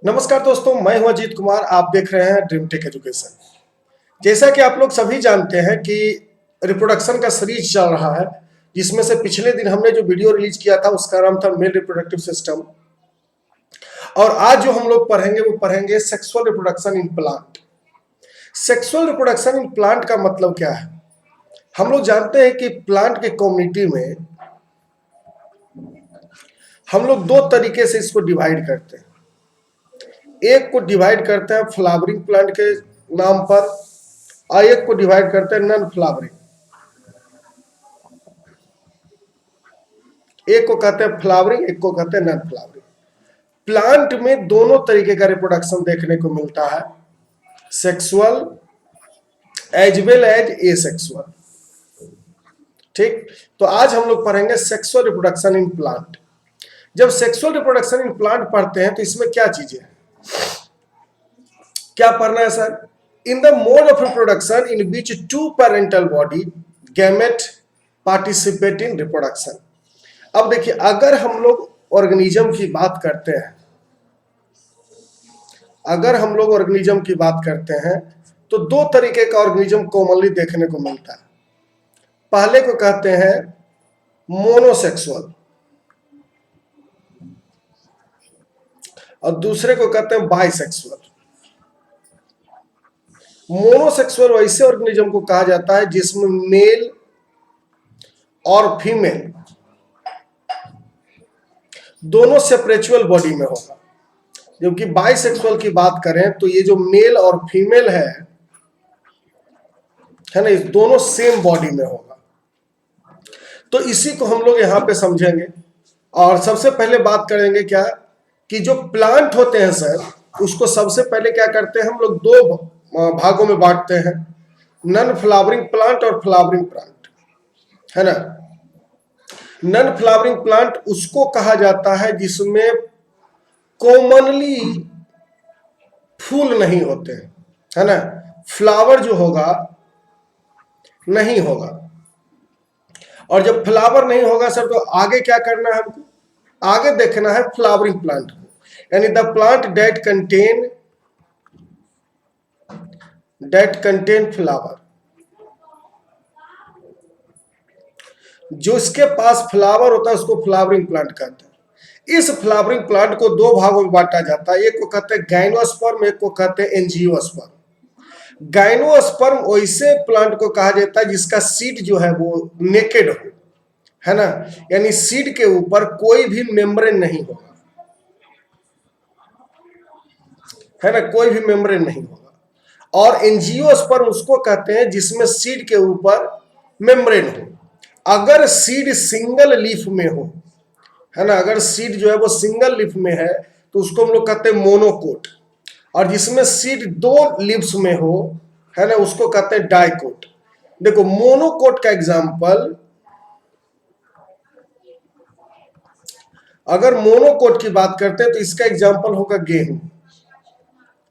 नमस्कार दोस्तों, मैं हूं अजीत कुमार। आप देख रहे हैं ड्रीम टेक एजुकेशन। जैसा कि आप लोग सभी जानते हैं कि रिप्रोडक्शन का सीरीज चल रहा है, जिसमें से पिछले दिन हमने जो वीडियो रिलीज किया था उसका नाम था मेल रिप्रोडक्टिव सिस्टम। और आज जो हम लोग पढ़ेंगे वो पढ़ेंगे sexual reproduction in plant. Sexual reproduction in plant का मतलब क्या है? हम लोग जानते हैं कि प्लांट के कम्युनिटी में हम लोग दो तरीके से इसको डिवाइड करते हैं। एक को डिवाइड करते हैं फ्लावरिंग प्लांट के नाम पर और एक को डिवाइड करते हैं नॉन फ्लावरिंग। एक को कहते हैं फ्लावरिंग, एक को कहते हैं नॉन फ्लावरिंग। प्लांट में दोनों तरीके का रिप्रोडक्शन देखने को मिलता है, sexual as well as asexual. ठीक, तो आज हम लोग पढ़ेंगे सेक्सुअल रिप्रोडक्शन इन प्लांट। जब सेक्सुअल रिप्रोडक्शन इन प्लांट पढ़ते हैं तो इसमें क्या चीजें हैं, क्या पढ़ना है sir? In the mode of reproduction in which two parental body gamete participate in reproduction. अब देखिए, अगर हम लोग ऑर्गेनिज्म की बात करते हैं, तो दो तरीके का ऑर्गेनिज्म कॉमनली देखने को मिलता है। पहले को कहते हैं मोनोसेक्सुअल और दूसरे को कहते हैं बाइसेक्सुअल। मोनोसेक्सुअल वैसे ऑर्गेनिज्म को कहा जाता है जिसमें मेल और फीमेल दोनों सेपरेचुअल बॉडी में होगा। जबकि बाइसेक्सुअल की बात करें तो ये जो मेल और फीमेल है ना, इस दोनों सेम बॉडी में होगा। तो इसी को हम लोग यहाँ पे समझेंगे। और सबसे पहले बात करेंगे क्या कि जो प्लांट होते हैं सर, उसको सबसे पहले क्या करते हैं हम लोग, दो भागों में बांटते हैं, नॉन फ्लावरिंग प्लांट और फ्लावरिंग प्लांट, है ना। नॉन फ्लावरिंग प्लांट उसको कहा जाता है जिसमें कॉमनली फूल नहीं होते हैं, है ना, फ्लावर जो होगा नहीं होगा। और जब फ्लावर नहीं होगा सर, तो आगे क्या करना है हमको? आगे देखना है फ्लावरिंग प्लांट को, यानी the plant that contain flower. जो इसके पास फ्लावर होता है उसको फ्लावरिंग प्लांट कहते हैं। इस फ्लावरिंग प्लांट को दो भागों में बांटा जाता है, एक को कहते हैं गाइनोस्पर्म, एक को कहते हैं एंजियोस्पर्म। गाइनोस्पर्म वैसे प्लांट को कहा जाता है जिसका सीड जो है वो नेकेड हो, है ना, यानी सीड के ऊपर कोई भी मेम्ब्रेन नहीं होगा, है ना, कोई भी मेम्ब्रेन नहीं होगा। और एंजियोस्पर्म उसको कहते हैं जिसमें सीड के ऊपर मेम्ब्रेन हो। अगर सीड सिंगल लीफ में हो, है ना, अगर सीड जो है वो सिंगल लीफ में है तो उसको हम लोग कहते हैं मोनोकोट। और जिसमें सीड दो लीव्स में हो, है ना, उसको कहते हैं डाइकोट। देखो, मोनोकोट का एग्जांपल, अगर मोनोकोट की बात करते हैं तो इसका एग्जांपल होगा गेहूं,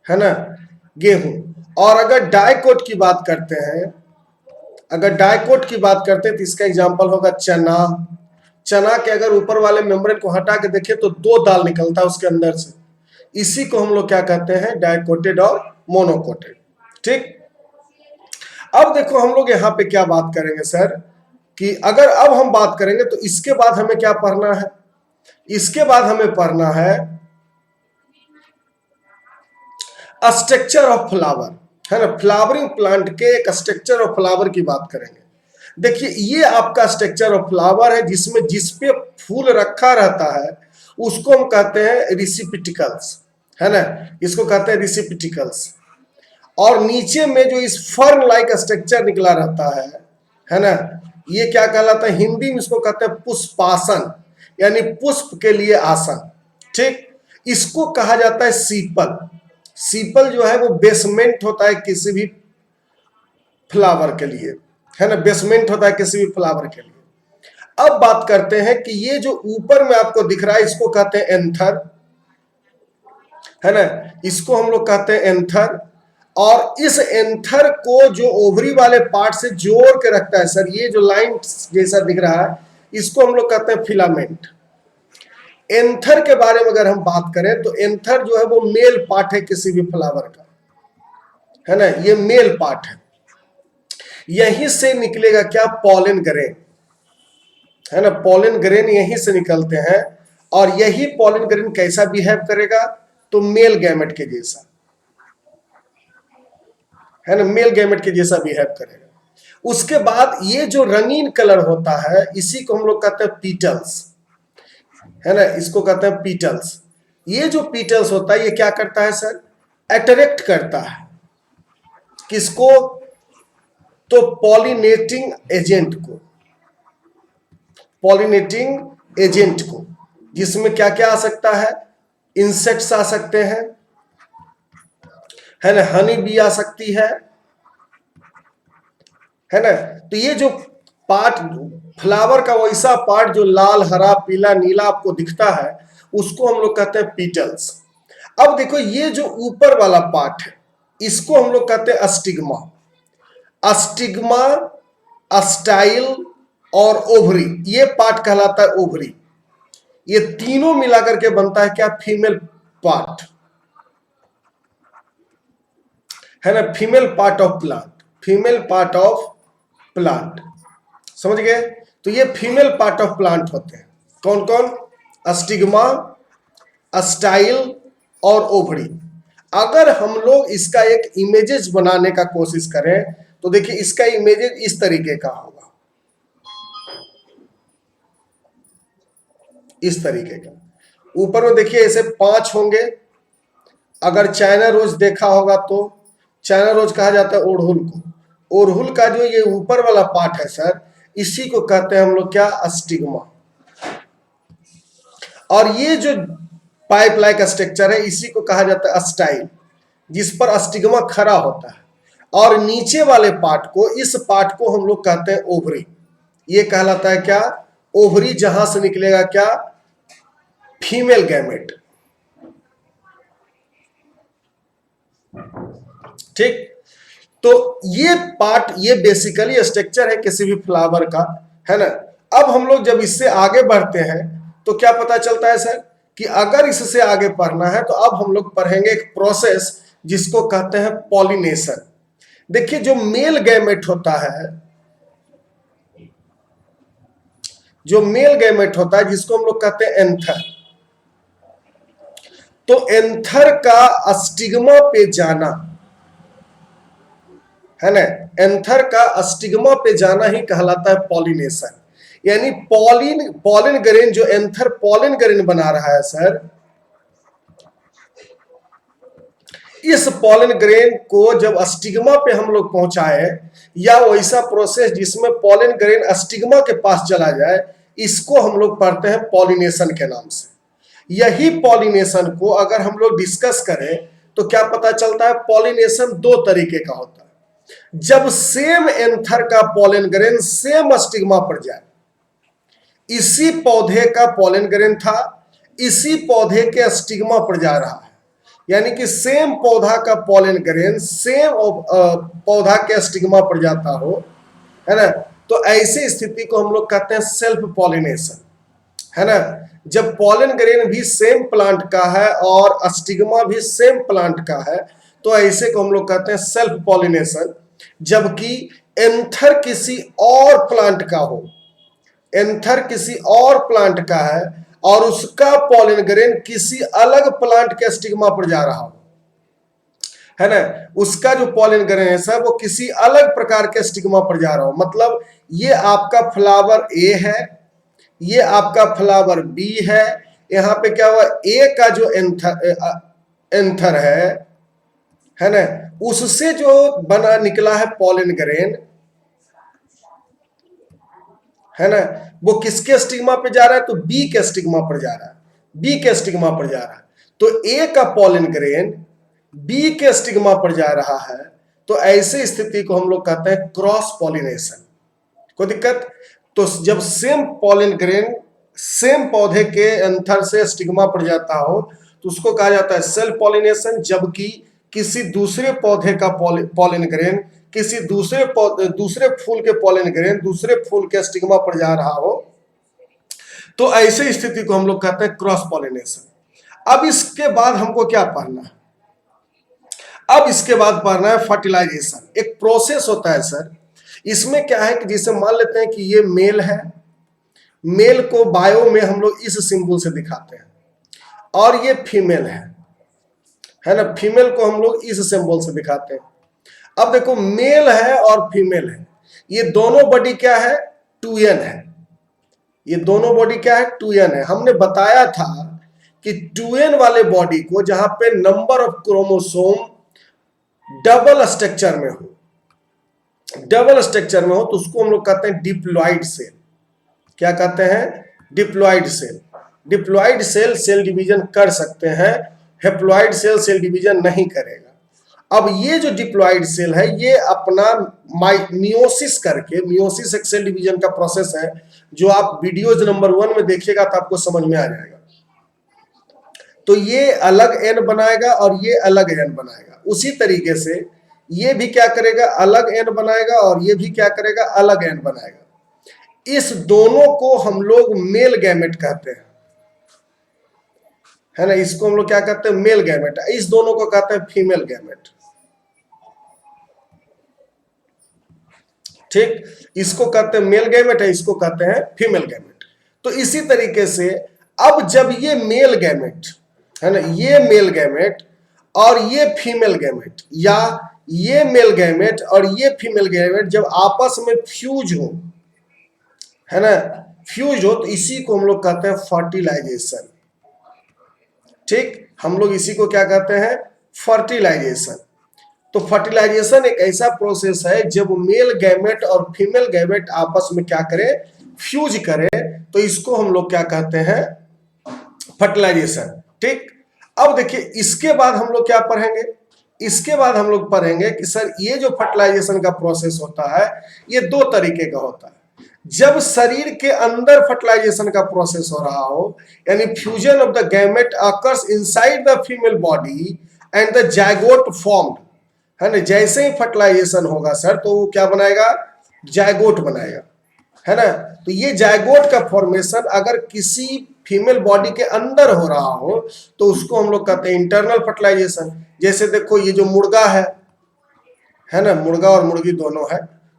है ना, गेहूं। और अगर डाइकोट की बात करते हैं, तो इसका एग्जांपल होगा चना। चना के अगर ऊपर वाले मेम्ब्रेन को हटा के देखें तो दो दाल निकलता है उसके अंदर से। इसी को हम लोग क्या कहते हैं, डाइकोटेड और मोनोकोटेड। ठीक, अब देखो हम लोग यहाँ पे क्या बात करेंगे सर, कि अगर अब हम बात करेंगे तो इसके बाद हमें क्या पढ़ना है? इसके बाद हमें पढ़ना है स्ट्रक्चर ऑफ फ्लावर, है ना। फ्लावरिंग प्लांट के एक स्ट्रक्चर ऑफ फ्लावर की बात करेंगे। देखिए, ये आपका स्ट्रक्चर ऑफ फ्लावर है जिसमें जिसपे फूल रखा रहता है उसको हम कहते हैं रिसिपिटिकल्स, है ना, इसको कहते हैं रिसिपिटिकल्स। और नीचे में जो इस फर्न लाइक स्ट्रक्चर निकला रहता है ना, ये क्या कहलाता है? हिंदी में इसको कहते हैं पुष्पासन, यानी पुष्प के लिए आसन। ठीक, इसको कहा जाता है सीपल। सीपल जो है वो बेसमेंट होता है किसी भी फ्लावर के लिए, है ना, बेसमेंट होता है किसी भी फ्लावर के लिए। अब बात करते हैं कि ये जो ऊपर में आपको दिख रहा है इसको कहते हैं एंथर, है ना, इसको हम लोग कहते हैं एंथर। और इस एंथर को जो ओवरी वाले पार्ट से जोड़ के रखता है सर, ये जो लाइन जैसा दिख रहा है इसको हम लोग कहते हैं फिलामेंट। एंथर के बारे में अगर हम बात करें तो एंथर जो है वो मेल पार्ट है किसी भी फ्लावर का, है ना, ये मेल पार्ट है। यहीं से निकलेगा क्या, पॉलन ग्रेन, है ना, पॉलन ग्रेन यहीं से निकलते हैं। और यही पॉलन ग्रेन कैसा बिहेव करेगा, तो मेल गैमेट के जैसा, है ना, मेल गैमेट के जैसा बिहेव करेगा। उसके बाद ये जो रंगीन कलर होता है इसी को हम लोग कहते हैं पीटल्स, है ना, इसको कहते हैं पीटल्स। ये जो पीटल्स होता है ये क्या करता है सर, अट्रैक्ट करता है किसको, तो पॉलिनेटिंग एजेंट को, पॉलिनेटिंग एजेंट को, जिसमें क्या क्या आ सकता है, इंसेक्ट्स आ सकते हैं, है ना, हनी बी आ सकती है ना। तो ये जो पार्ट फ्लावर का वैसा पार्ट जो लाल हरा पीला नीला आपको दिखता है उसको हम लोग कहते हैं पीटल्स। अब देखो ये जो ऊपर वाला पार्ट है इसको हम लोग कहते हैं अस्टिग्मा। अस्टिग्मा, अस्टाइल और ओवरी, ये पार्ट कहलाता है ओवरी। ये तीनों मिलाकर के बनता है क्या, फीमेल पार्ट, है ना, female part of plant, female part of plant, समझ गए। तो ये फीमेल पार्ट ऑफ प्लांट होते हैं कौन कौन, अस्टिग्मा, अस्टाइल और ओवरी। अगर हम लोग इसका एक इमेजेस बनाने का कोशिश करें तो देखिए इसका इमेजेस इस तरीके का होगा, इस तरीके का। ऊपर में देखिए ऐसे 5 होंगे। अगर चाइना रोज देखा होगा तो चाइना रोज कहा जाता है ओड़हुल को। ओड़हुल का जो ये ऊपर वाला पार्ट है सर इसी को कहते हैं हम लोग क्या, अस्टिग्मा। और ये जो पाइप लाइक स्ट्रक्चर है इसी को कहा जाता है अस्टाइल, जिस पर अस्टिग्मा खड़ा होता है। और नीचे वाले पार्ट को, इस पार्ट को हम लोग कहते हैं ओवरी। ये कहलाता है क्या, ओवरी, जहां से निकलेगा क्या, फीमेल गैमेट। ठीक, तो ये पार्ट, ये बेसिकली स्ट्रक्चर है किसी भी फ्लावर का, है ना। अब हम लोग जब इससे आगे बढ़ते हैं तो क्या पता चलता है सर कि अगर इससे आगे पढ़ना है तो अब हम लोग पढ़ेंगे एक प्रोसेस जिसको कहते हैं पॉलिनेशन। देखिए जो मेल गैमेट होता है, जो मेल गैमेट होता है जिसको हम लोग कहते हैं एंथर, तो एंथर का अस्टिग्मा पे जाना, है ना, एंथर का अस्टिग्मा पे जाना ही कहलाता है पॉलिनेशन। यानी पॉलिन ग्रेन, जो एंथर पॉलिन ग्रेन बना रहा है सर, इस पॉलिन ग्रेन को जब अस्टिग्मा पे हम लोग पहुंचाए, या वैसा प्रोसेस जिसमें पॉलिन ग्रेन अस्टिग्मा के पास चला जाए, इसको हम लोग पढ़ते हैं पॉलिनेशन के नाम से। यही पॉलिनेशन को अगर हम लोग डिस्कस करें तो क्या पता चलता है, पॉलिनेशन 2 तरीके का होता है। जब सेम एंथर का पॉलिन ग्रेन सेम अस्टिग्मा पर जाए, इसी पौधे का पॉलिन ग्रेन था, इसी पौधे के अस्टिग्मा पर जा रहा है, यानी कि सेम पौधा का पॉलिन ग्रेन सेम पौधा के स्टिग्मा पर जाता हो, है ना, तो ऐसी स्थिति को हम लोग कहते हैं सेल्फ पॉलिनेशन, है ना। जब पॉलिन ग्रेन भी सेम प्लांट का है और स्टिग्मा भी सेम प्लांट का है तो ऐसे को हम लोग कहते हैं सेल्फ पॉलिनेशन। जबकि एंथर किसी और प्लांट का हो, एंथर किसी और प्लांट का है और उसका पॉलिन ग्रेन किसी अलग प्लांट के स्टिग्मा पर जा रहा हो, है ना, उसका जो पॉलिन ग्रेन है सर वो किसी अलग प्रकार के स्टिग्मा पर जा रहा हो। मतलब ये आपका फ्लावर ए है, ये आपका फ्लावर बी है, यहाँ पे क्या हुआ, ए का जो एंथर है ना, उससे जो बना निकला है पॉलिन ग्रेन, है ना, वो किसके स्टिग्मा पे जा रहा है, तो बी के स्टिग्मा पर जा रहा है, बी के स्टिग्मा पर जा रहा है। तो ए का पॉलिन ग्रेन बी के स्टिग्मा पर जा रहा है, तो ऐसी स्थिति को हम लोग कहते हैं क्रॉस पॉलिनेशन। कोई दिक्कत, तो जब सेम पॉलिन ग्रेन सेम पौधे के एंथर से स्टिग्मा पर जाता हो तो उसको कहा जाता है सेल्फ पॉलिनेशन। जबकि किसी दूसरे पौधे का पॉलिन ग्रेन किसी दूसरे फूल के पॉलिन ग्रेन दूसरे फूल के स्टिग्मा पर जा रहा हो तो ऐसे स्थिति को हम लोग कहते हैं क्रॉस पॉलिनेशन। अब इसके बाद हमको क्या पढ़ना है? अब इसके बाद पढ़ना है फर्टिलाइजेशन। एक प्रोसेस होता है सर, इसमें क्या है कि जैसे मान लेते हैं कि ये मेल है, मेल को बायो में हम लोग इस सिंबल से दिखाते हैं, और ये फीमेल है ना, फीमेल को हम लोग इस सिंबल से दिखाते हैं। अब देखो मेल है और फीमेल है, ये दोनों बॉडी क्या है? 2n है। ये दोनों बॉडी क्या है? 2n है। हमने बताया था कि 2n वाले बॉडी को जहां पे number of chromosome double structure में हो, डबल स्ट्रक्चर में हो, तो उसको हम लोग कहते हैं डिप्लॉइड सेल। क्या कहते हैं? Diploid cell. Diploid cell cell division कर सकते हैं, हेप्लॉइड सेल सेल डिवीजन नहीं करेगा। अब ये जो डिप्लॉइड सेल है, ये अपना मियोसिस करके, मियोसिस एक सेल डिवीजन का प्रोसेस है, जो आप वीडियोज नंबर 1 में देखिएगा तो आपको समझ में आ जाएगा। तो ये अलग एन बनाएगा और ये अलग एन बनाएगा। उसी तरीके से ये भी क्या करेगा? अलग एन बनाएगा, और ये भी क्या करेगा? अलग एन बनाएगा। इस दोनों को हम लोग मेल गैमेट कहते हैं, है ना। इसको हम लोग क्या कहते हैं? Male gamete. इस दोनों को कहते हैं फीमेल गैमेट। ठीक, इसको कहते हैं मेल गैमेट है, इसको कहते हैं फीमेल गैमेट। तो इसी तरीके से अब जब ये मेल गैमेट है ना, ये मेल गैमेट और ये फीमेल गैमेट, या ये मेल गैमेट और ये फीमेल गैमेट जब आपस में फ्यूज हो, है ना, फ्यूज हो, तो इसी को हम लोग कहते हैं फर्टिलाइजेशन। ठीक, हम लोग इसी को क्या कहते हैं? फर्टिलाइजेशन। तो फर्टिलाइजेशन एक ऐसा प्रोसेस है जब मेल गैमेट और फीमेल गैमेट आपस में क्या करे? फ्यूज करे, तो इसको हम लोग क्या कहते हैं? फर्टिलाइजेशन। ठीक, अब देखिए इसके बाद हम लोग क्या पढ़ेंगे? इसके बाद हम लोग पढ़ेंगे कि सर ये जो फर्टिलाइजेशन का प्रोसेस होता है, ये 2 तरीके का होता है। जब शरीर के अंदर फर्टिलाइजेशन का प्रोसेस हो रहा हो, यानी fusion of the gamete occurs inside the female body and the zygote formed, है ना। जैसे ही फर्टिलाइजेशन होगा सर, तो वो क्या बनाएगा? जायगोट बनाएगा, है ना। तो ये जायगोट का फॉर्मेशन अगर किसी फीमेल बॉडी के अंदर हो रहा हो, तो उसको हम लोग कहते हैं इंटरनल फर्टिलाइजेशन। जैसे देखो ये जो मुर्गा है ना, मुर्गा और मुर्गी दोनों है,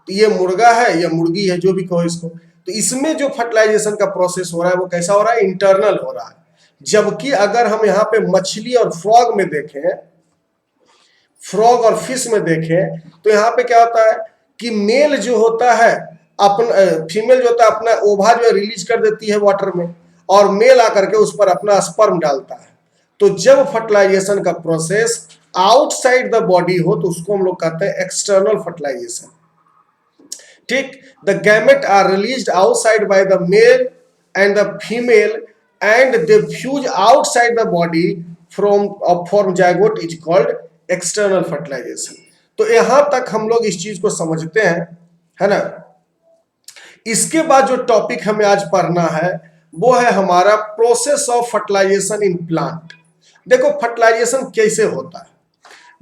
तो ये मुर्गा है, ये मुर्गी है, जो भी कहो इसको। तो इसमें जो फर्टिलाइजेशन का प्रोसेस हो रहा है वो कैसा हो रहा है? इंटरनल हो रहा है। जबकि अगर हम यहाँ पे मछली और फ्रॉग में देखें, फ्रॉग और फिश में देखें, तो यहाँ पे क्या होता है कि मेल जो होता है अपना, फीमेल जो होता है अपना ओवा जो है रिलीज कर देती है वाटर में, और मेल आकर के उस पर अपना स्पर्म डालता है। तो जब फर्टिलाइजेशन का प्रोसेस आउटसाइड द बॉडी हो, तो उसको हम लोग कहते हैं एक्सटर्नल फर्टिलाइजेशन। ठीक, the gamete are released outside by the male and the female and they fuse outside the body from form zygote is called external fertilization. तो यहां तक हम लोग इस चीज को समझते हैं, है ना। इसके बाद जो टॉपिक हमें आज पढ़ना है वो है हमारा process of fertilization in plant. देखो फर्टिलाइजेशन कैसे होता है।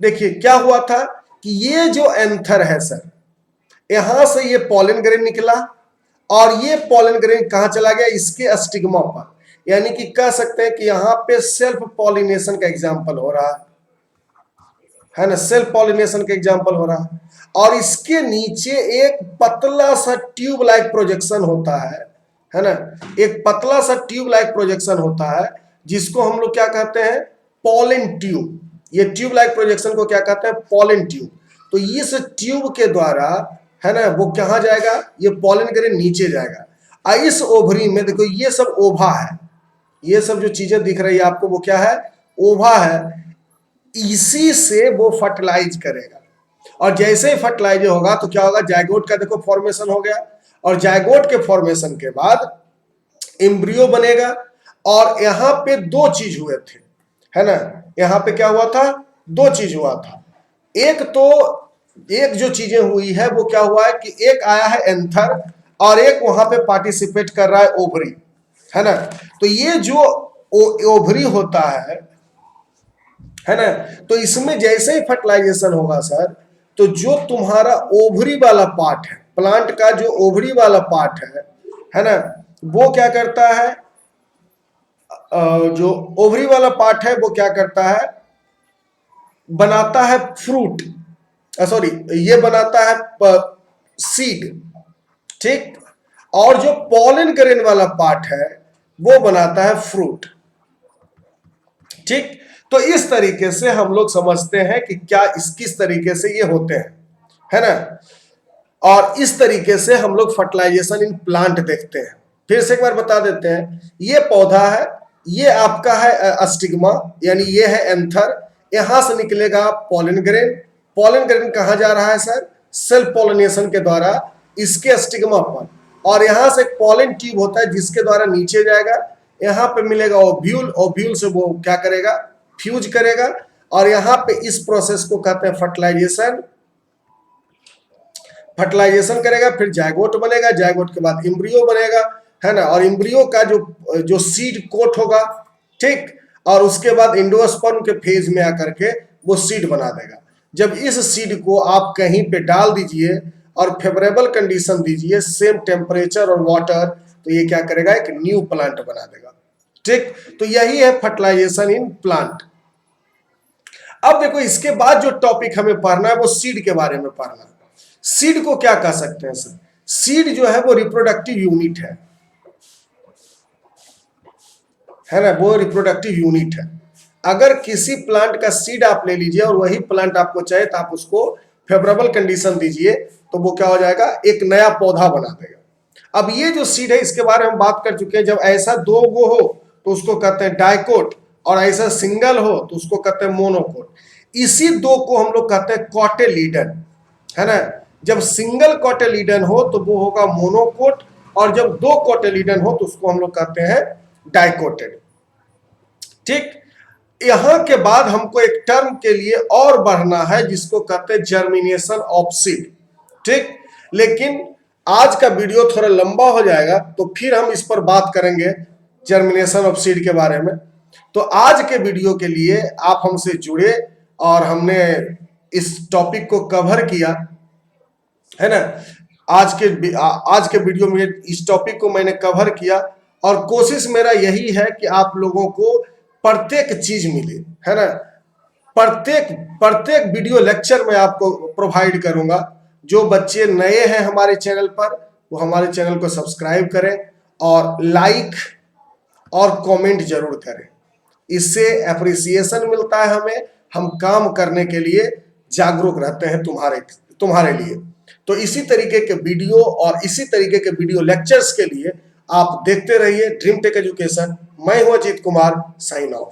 देखिए क्या हुआ था कि ये जो एंथर है सर, यहां से ये पॉलन ग्रेन निकला, और ये पॉलन ग्रेन कहां चला गया? इसके स्टिग्मा पर। यानी कि कह सकते हैं कि यहां पे सेल्फ पॉलिनेशन का एग्जाम्पल हो रहा है ना, सेल्फ पॉलिनेशन का एग्जाम्पल हो रहा है। और इसके नीचे एक पतला सा ट्यूब लाइक प्रोजेक्शन होता है ना, एक पतला सा ट्यूब लाइक प्रोजेक्शन होता है, जिसको हम लोग क्या कहते हैं? Pollen tube. ये ट्यूब लाइक प्रोजेक्शन को क्या कहते हैं? Pollen tube. तो इस ट्यूब के द्वारा, है ना, वो कहाँ जाएगा? ये पॉलन ग्रेन नीचे जाएगा। इस ओवरी में देखो ये सब ओवा है, ये सब जो चीजें दिख रही है आपको वो क्या है? ओवा है। इसी से वो फर्टिलाइज करेगा, और जैसे ही फर्टिलाइज होगा तो क्या होगा? जायगोट का देखो फॉर्मेशन हो गया, और जायगोट के फॉर्मेशन के बाद एम्ब्रियो बनेगा। और यहाँ पे 2 चीज हुए थे, है ना। यहाँ पे क्या हुआ था? 2 चीज हुआ था। एक जो चीजें हुई है वो क्या हुआ है कि एक आया है एंथर, और एक वहां पे पार्टिसिपेट कर रहा है ओवरी, है ना। तो ये जो ओवरी होता है ना, तो इसमें जैसे ही फर्टिलाइजेशन होगा सर, तो जो तुम्हारा ओवरी वाला पार्ट है, प्लांट का जो ओवरी वाला पार्ट है ना, वो क्या करता है? जो ओवरी वाला पार्ट है वो क्या करता है, बनाता है फ्रूट, सॉरी ये बनाता है सीड, ठीक। और जो पॉलन ग्रेन वाला पार्ट है वो बनाता है फ्रूट, ठीक। तो इस तरीके से हम लोग समझते हैं कि क्या किस तरीके से ये होते हैं, है ना। और इस तरीके से हम लोग फर्टिलाइजेशन इन प्लांट देखते हैं। फिर से एक बार बता देते हैं, ये पौधा है, ये आपका है स्टिग्मा, यानी ये है एंथर, यहां से निकलेगा पॉलन ग्रेन। पॉलन ग्रेन कहां जा रहा है सर, सेल्फ पॉलिनेशन के द्वारा इसके स्टिग्मा पर, और यहां से एक पॉलन ट्यूब होता है जिसके द्वारा नीचे जाएगा, यहाँ पे मिलेगा ओव्यूल, ओव्यूल से वो क्या करेगा, फ्यूज करेगा, और यहाँ पे इस प्रोसेस को कहते हैं फर्टिलाइजेशन। फर्टिलाइजेशन करेगा, फिर जायगोट बनेगा, जायगोट के बाद एम्ब्रियो बनेगा, है ना। और एम्ब्रियो का जो सीड कोट होगा, ठीक, और उसके बाद एंडोस्पर्म के फेज में आकर के वो सीड बना देगा। जब इस सीड को आप कहीं पे डाल दीजिए और फेवरेबल कंडीशन दीजिए, सेम टेम्परेचर और वाटर, तो ये क्या करेगा, एक न्यू प्लांट बना देगा, ठीक। तो यही है फर्टिलाइजेशन इन प्लांट। अब देखो इसके बाद जो टॉपिक हमें पढ़ना है वो सीड के बारे में पढ़ना है। सीड को क्या कह सकते हैं सर, सीड जो है वो रिप्रोडक्टिव यूनिट है ना, वो रिप्रोडक्टिव यूनिट है। अगर किसी प्लांट का सीड आप ले लीजिए और वही प्लांट आपको चाहिए तो आप उसको फेवरेबल कंडीशन दीजिए, तो वो क्या हो जाएगा, एक नया पौधा बना देगा। अब ये जो सीड है इसके बारे में हम बात कर चुके हैं, जब ऐसा दो गो हो तो उसको कहते हैं डाइकोट, और ऐसा सिंगल हो तो उसको कहते हैं मोनोकोट। इसी दो को हम लोग कहते हैं कॉटिलीडन, है ना। जब सिंगल कॉटिलीडन हो तो वो होगा मोनोकोट, और जब दो कॉटिलीडन हो तो उसको हम लोग कहते हैं डाइकोटेड, ठीक। यहां के बाद हमको एक टर्म के लिए और बढ़ना है जिसको कहते हैं जर्मिनेशन ऑफ सीड, ठीक। लेकिन आज का वीडियो थोड़ा लंबा हो जाएगा तो फिर हम इस पर बात करेंगे जर्मिनेशन ऑफ सीड के बारे में। तो आज के वीडियो के लिए आप हमसे जुड़े और हमने इस टॉपिक को कवर किया, है ना। आज के वीडियो में इस टॉपिक को मैंने कवर किया, और कोशिश मेरा यही है कि आप लोगों को प्रत्येक चीज मिले, है ना। प्रत्येक वीडियो लेक्चर में आपको प्रोवाइड करूंगा। जो बच्चे नए हैं हमारे चैनल पर वो हमारे चैनल को सब्सक्राइब करें और लाइक और कमेंट जरूर करें, इससे एप्रिसिएशन मिलता है हमें, हम काम करने के लिए जागरूक रहते हैं तुम्हारे लिए। तो इसी तरीके के वीडियो और इसी तरीके के वीडियो लेक्चर्स के लिए आप देखते रहिए ड्रीम टेक एजुकेशन। मैं हूं अजीत कुमार, साइन ऑफ।